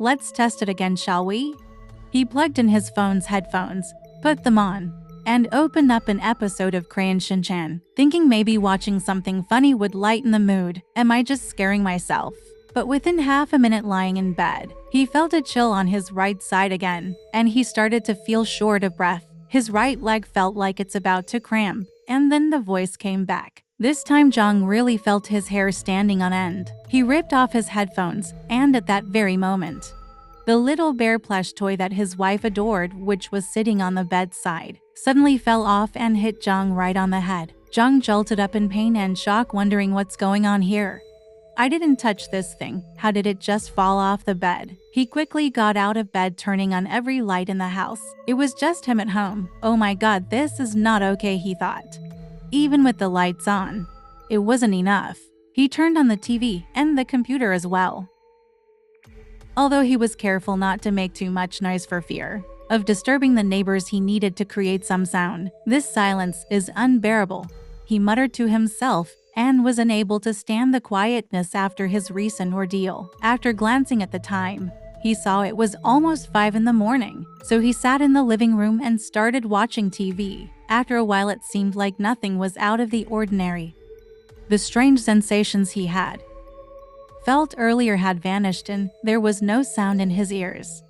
Let's test it again, shall we? He plugged in his phone's headphones, put them on, and opened up an episode of Crayon Shin-chan, thinking maybe watching something funny would lighten the mood. Am I just scaring myself? But within half a minute lying in bed, he felt a chill on his right side again, and he started to feel short of breath. His right leg felt like it's about to cramp, and then the voice came back. This time Jung really felt his hair standing on end. He ripped off his headphones, and at that very moment, the little bear plush toy that his wife adored, which was sitting on the bedside, suddenly fell off and hit Jung right on the head. Jung jolted up in pain and shock, wondering what's going on here. I didn't touch this thing. How did it just fall off the bed? He quickly got out of bed, turning on every light in the house. It was just him at home. Oh my god, this is not okay, he thought. Even with the lights on, it wasn't enough. He turned on the TV and the computer as well. Although he was careful not to make too much noise for fear of disturbing the neighbors, he needed to create some sound. This silence is unbearable, he muttered to himself, and was unable to stand the quietness after his recent ordeal. After glancing at the time, he saw it was almost 5 in the morning, so he sat in the living room and started watching TV. After a while, it seemed like nothing was out of the ordinary. The strange sensations he had felt earlier had vanished, and there was no sound in his ears.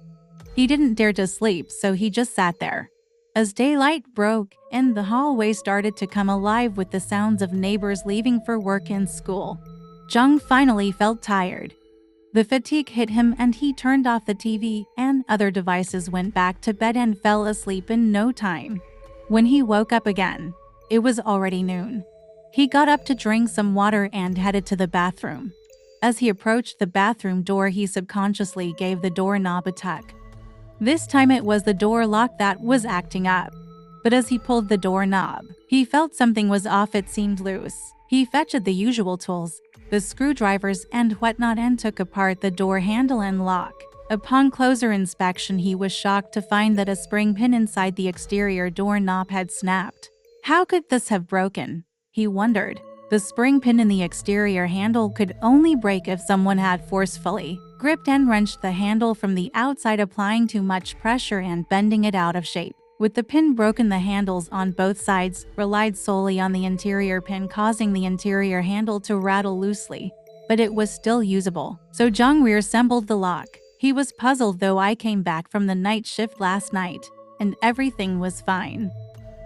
He didn't dare to sleep, so he just sat there. As daylight broke and the hallway started to come alive with the sounds of neighbors leaving for work and school, Jung finally felt tired. The fatigue hit him and he turned off the TV and other devices, went back to bed and fell asleep in no time. When he woke up again, it was already noon. He got up to drink some water and headed to the bathroom. As he approached the bathroom door, he subconsciously gave the doorknob a tug. This time it was the door lock that was acting up. But as he pulled the doorknob, he felt something was off. It seemed loose. He fetched the usual tools, the screwdrivers and whatnot, and took apart the door handle and lock. Upon closer inspection, he was shocked to find that a spring pin inside the exterior doorknob had snapped. How could this have broken? He wondered. The spring pin in the exterior handle could only break if someone had forcefully gripped and wrenched the handle from the outside, applying too much pressure and bending it out of shape. With the pin broken, the handles on both sides relied solely on the interior pin, causing the interior handle to rattle loosely. But it was still usable, so Jung reassembled the lock. He was puzzled, though. I came back from the night shift last night, and everything was fine.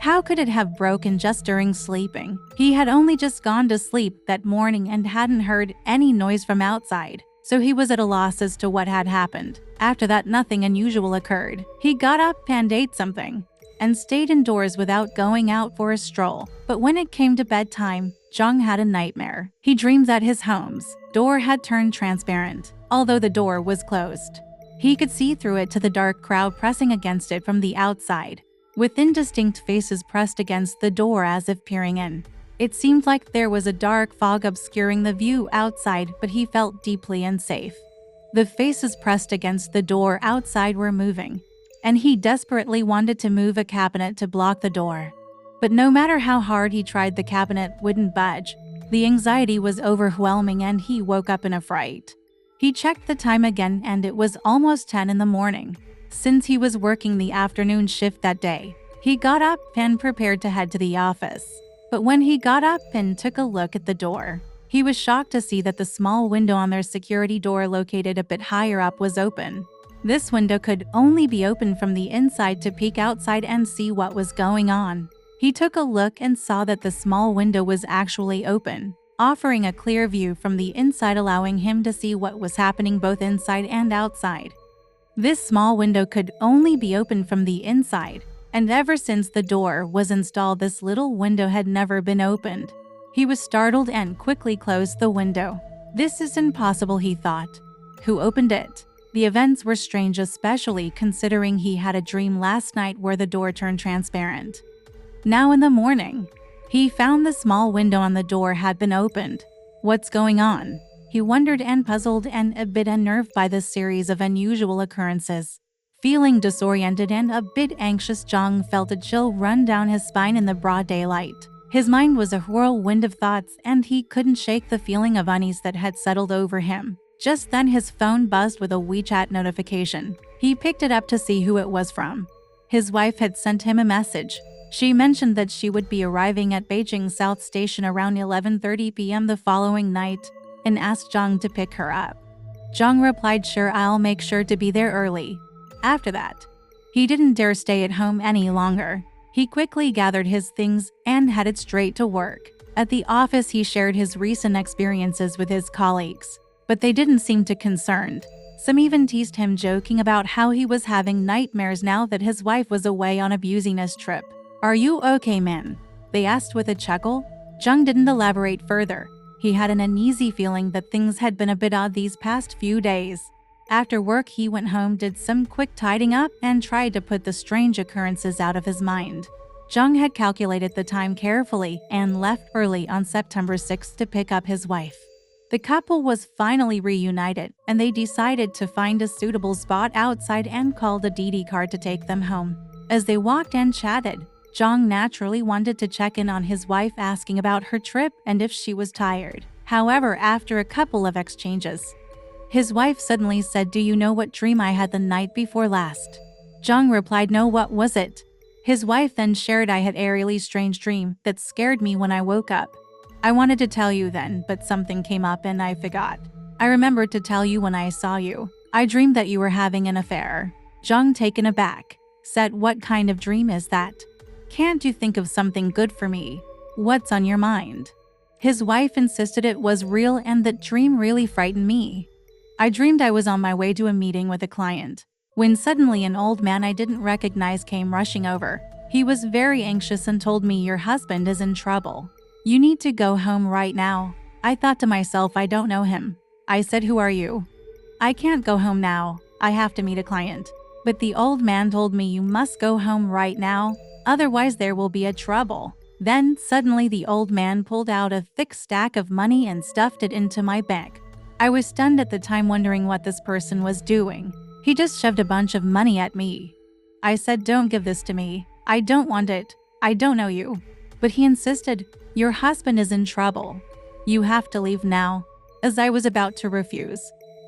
How could it have broken just during sleeping? He had only just gone to sleep that morning and hadn't heard any noise from outside, so he was at a loss as to what had happened. After that, nothing unusual occurred. He got up and ate something, and stayed indoors without going out for a stroll. But when it came to bedtime, Jung had a nightmare. He dreamed that his home's door had turned transparent, although the door was closed. He could see through it to the dark crowd pressing against it from the outside, with indistinct faces pressed against the door as if peering in. It seemed like there was a dark fog obscuring the view outside, but he felt deeply unsafe. The faces pressed against the door outside were moving, and he desperately wanted to move a cabinet to block the door. But no matter how hard he tried, the cabinet wouldn't budge. The anxiety was overwhelming and he woke up in a fright. He checked the time again and it was almost 10 in the morning. Since he was working the afternoon shift that day, he got up and prepared to head to the office. But when he got up and took a look at the door, he was shocked to see that the small window on their security door, located a bit higher up, was open. This window could only be opened from the inside. To peek outside and see what was going on, he took a look and saw that the small window was actually open, offering a clear view from the inside, allowing him to see what was happening both inside and outside. This small window could only be opened from the inside, and ever since the door was installed, this little window had never been opened. He was startled and quickly closed the window. This is impossible, he thought. Who opened it? The events were strange, especially considering he had a dream last night where the door turned transparent. Now in the morning, he found the small window on the door had been opened. What's going on? He wondered, and puzzled and a bit unnerved by this series of unusual occurrences. Feeling disoriented and a bit anxious, Jung felt a chill run down his spine in the broad daylight. His mind was a whirlwind of thoughts and he couldn't shake the feeling of unease that had settled over him. Just then his phone buzzed with a WeChat notification. He picked it up to see who it was from. His wife had sent him a message. She mentioned that she would be arriving at Beijing South Station around 11:30 p.m. the following night and asked Zhang to pick her up. Zhang replied, "Sure, I'll make sure to be there early." After that, he didn't dare stay at home any longer. He quickly gathered his things and headed straight to work. At the office, he shared his recent experiences with his colleagues, but they didn't seem too concerned. Some even teased him, joking about how he was having nightmares now that his wife was away on a business trip. "Are you okay, man?" they asked with a chuckle. Zhang didn't elaborate further. He had an uneasy feeling that things had been a bit odd these past few days. After work, he went home, did some quick tidying up, and tried to put the strange occurrences out of his mind. Zhang had calculated the time carefully and left early on September 6th to pick up his wife. The couple was finally reunited, and they decided to find a suitable spot outside and called a Didi car to take them home. As they walked and chatted, Zhang naturally wanted to check in on his wife, asking about her trip and if she was tired. However, after a couple of exchanges, his wife suddenly said, "Do you know what dream I had the night before last?" Zhang replied, "No, what was it?" His wife then shared, "I had a really strange dream that scared me when I woke up. I wanted to tell you then, but something came up and I forgot. I remembered to tell you when I saw you. I dreamed that you were having an affair." Zhang, taken aback, said, "What kind of dream is that? Can't you think of something good for me? What's on your mind?" His wife insisted it was real and that dream really frightened me. "I dreamed I was on my way to a meeting with a client, when suddenly an old man I didn't recognize came rushing over. He was very anxious and told me, 'Your husband is in trouble. You need to go home right now.' I thought to myself, I don't know him. I said, 'Who are you?' 'I can't go home now. I have to meet a client.' But the old man told me, 'You must go home right now, otherwise there will be a trouble.' Then suddenly the old man pulled out a thick stack of money and stuffed it into my bag. I was stunned at the time, wondering what this person was doing. He just shoved a bunch of money at me. I said, 'Don't give this to me. I don't want it. I don't know you.' But he insisted, 'Your husband is in trouble. You have to leave now.' As I was about to refuse,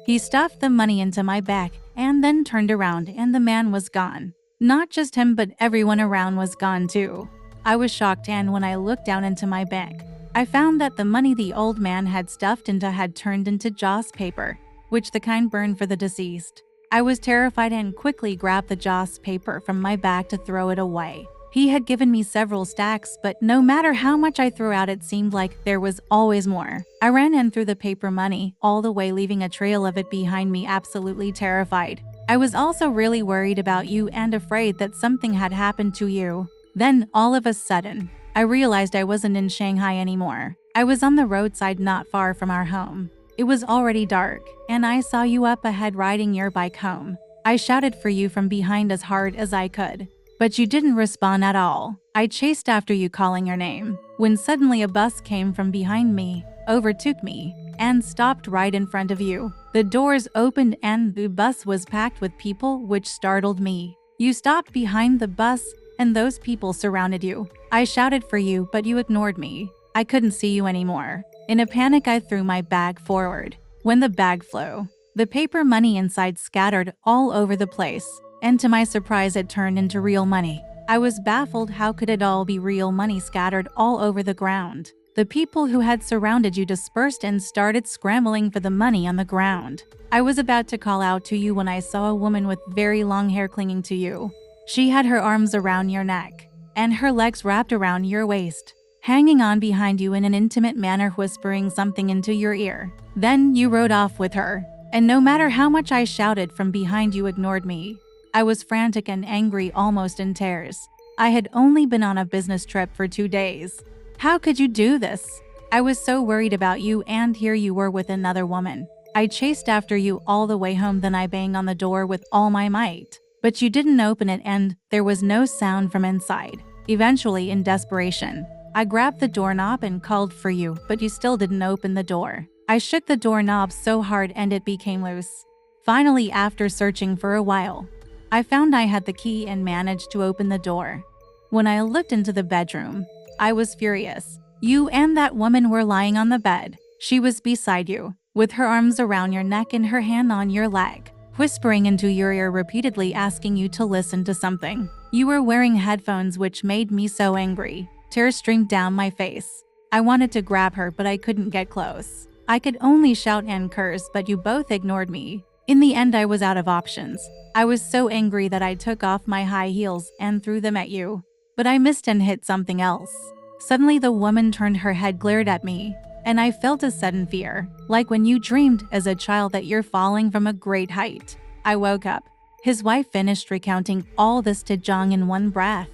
he stuffed the money into my bag and then turned around and the man was gone. Not just him, but everyone around was gone too. I was shocked, and when I looked down into my bag, I found that the money the old man had stuffed into had turned into joss paper, which the kind burned for the deceased. I was terrified and quickly grabbed the joss paper from my bag to throw it away. He had given me several stacks, but no matter how much I threw out, it seemed like there was always more. I ran and threw the paper money all the way, leaving a trail of it behind me, absolutely terrified. I was also really worried about you and afraid that something had happened to you. Then, all of a sudden, I realized I wasn't in Shanghai anymore. I was on the roadside not far from our home. It was already dark, and I saw you up ahead riding your bike home. I shouted for you from behind as hard as I could, but you didn't respond at all. I chased after you, calling your name, when suddenly a bus came from behind me, overtook me, and stopped right in front of you. The doors opened and the bus was packed with people, which startled me. You stopped behind the bus, and those people surrounded you. I shouted for you, but you ignored me. I couldn't see you anymore. In a panic, I threw my bag forward. When the bag flew, the paper money inside scattered all over the place, and to my surprise, it turned into real money. I was baffled. How could it all be real money scattered all over the ground? The people who had surrounded you dispersed and started scrambling for the money on the ground. I was about to call out to you when I saw a woman with very long hair clinging to you. She had her arms around your neck, and her legs wrapped around your waist, hanging on behind you in an intimate manner, whispering something into your ear. Then you rode off with her, and no matter how much I shouted from behind, you ignored me. I was frantic and angry, almost in tears. I had only been on a business trip for 2 days. How could you do this? I was so worried about you, and here you were with another woman. I chased after you all the way home, then I banged on the door with all my might. But you didn't open it, and there was no sound from inside. Eventually, in desperation, I grabbed the doorknob and called for you, but you still didn't open the door. I shook the doorknob so hard and it became loose. Finally, after searching for a while, I found I had the key and managed to open the door. When I looked into the bedroom, I was furious. You and that woman were lying on the bed. She was beside you, with her arms around your neck and her hand on your leg, whispering into your ear repeatedly asking you to listen to something. You were wearing headphones, which made me so angry. Tears streamed down my face. I wanted to grab her, but I couldn't get close. I could only shout and curse, but you both ignored me. In the end, I was out of options. I was so angry that I took off my high heels and threw them at you. But I missed and hit something else. Suddenly, the woman turned her head, glared at me, and I felt a sudden fear, like when you dreamed as a child that you're falling from a great height. I woke up. His wife finished recounting all this to Jung in one breath.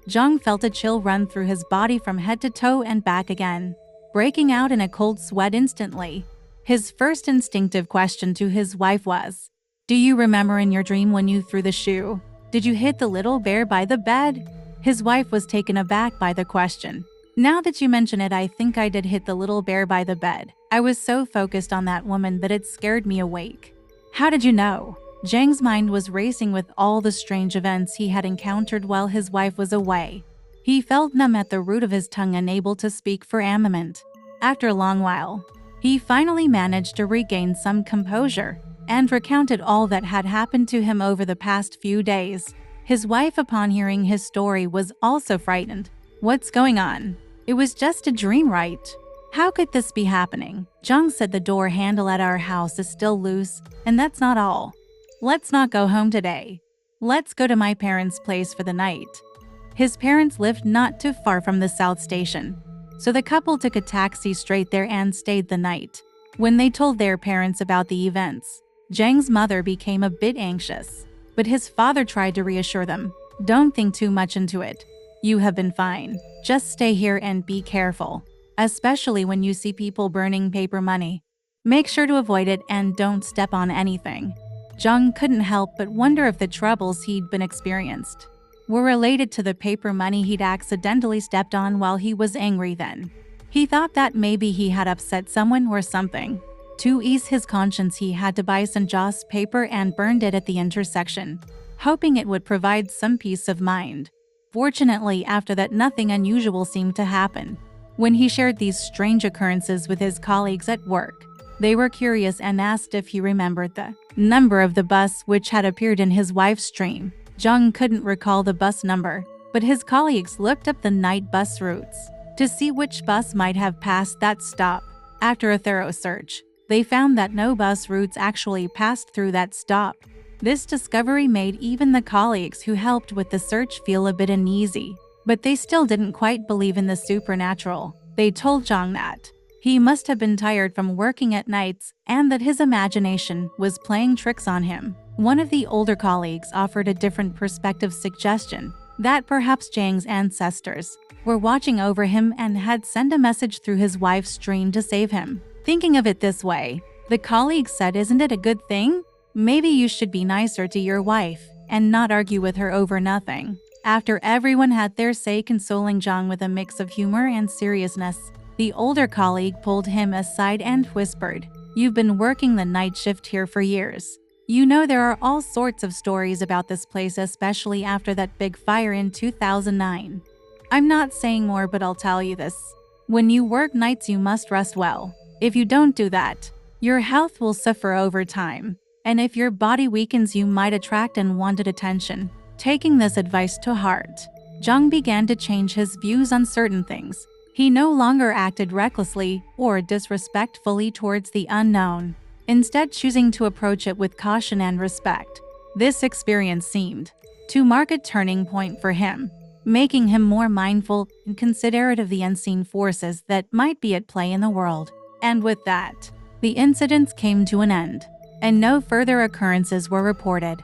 Jung felt a chill run through his body from head to toe and back again, breaking out in a cold sweat instantly. His first instinctive question to his wife was, "Do you remember in your dream when you threw the shoe? Did you hit the little bear by the bed?" His wife was taken aback by the question. "Now that you mention it, I think I did hit the little bear by the bed. I was so focused on that woman that it scared me awake." "How did you know?" Jang's mind was racing with all the strange events he had encountered while his wife was away. He felt numb at the root of his tongue, unable to speak for a moment. After a long while, he finally managed to regain some composure and recounted all that had happened to him over the past few days. His wife, upon hearing his story, was also frightened. "What's going on? It was just a dream, right? How could this be happening?" Jung said, "The door handle at our house is still loose, and that's not all. Let's not go home today. Let's go to my parents' place for the night." His parents lived not too far from the South Station, so the couple took a taxi straight there and stayed the night. When they told their parents about the events, Jang's mother became a bit anxious, but his father tried to reassure them. "Don't think too much into it. You have been fine. Just stay here and be careful, especially when you see people burning paper money. Make sure to avoid it and don't step on anything." Jung couldn't help but wonder if the troubles he'd been experienced were related to the paper money he'd accidentally stepped on while he was angry then. He thought that maybe he had upset someone or something. To ease his conscience, he had to buy some Joss paper and burned it at the intersection, hoping it would provide some peace of mind. Fortunately, after that, nothing unusual seemed to happen. When he shared these strange occurrences with his colleagues at work, they were curious and asked if he remembered the number of the bus which had appeared in his wife's dream. Jung couldn't recall the bus number, but his colleagues looked up the night bus routes to see which bus might have passed that stop. After a thorough search, they found that no bus routes actually passed through that stop. This discovery made even the colleagues who helped with the search feel a bit uneasy, but they still didn't quite believe in the supernatural. They told Jung that he must have been tired from working at nights and that his imagination was playing tricks on him. One of the older colleagues offered a different perspective suggestion, that perhaps Jang's ancestors were watching over him and had sent a message through his wife's dream to save him. Thinking of it this way, the colleague said, "Isn't it a good thing? Maybe you should be nicer to your wife and not argue with her over nothing." After everyone had their say, consoling Jung with a mix of humor and seriousness, the older colleague pulled him aside and whispered, "You've been working the night shift here for years. You know there are all sorts of stories about this place, especially after that big fire in 2009. I'm not saying more, but I'll tell you this. When you work nights, you must rest well. If you don't do that, your health will suffer over time. And if your body weakens, you might attract unwanted attention." Taking this advice to heart, Jung began to change his views on certain things. He no longer acted recklessly or disrespectfully towards the unknown, instead choosing to approach it with caution and respect. This experience seemed to mark a turning point for him, making him more mindful and considerate of the unseen forces that might be at play in the world. And with that, the incidents came to an end, and no further occurrences were reported.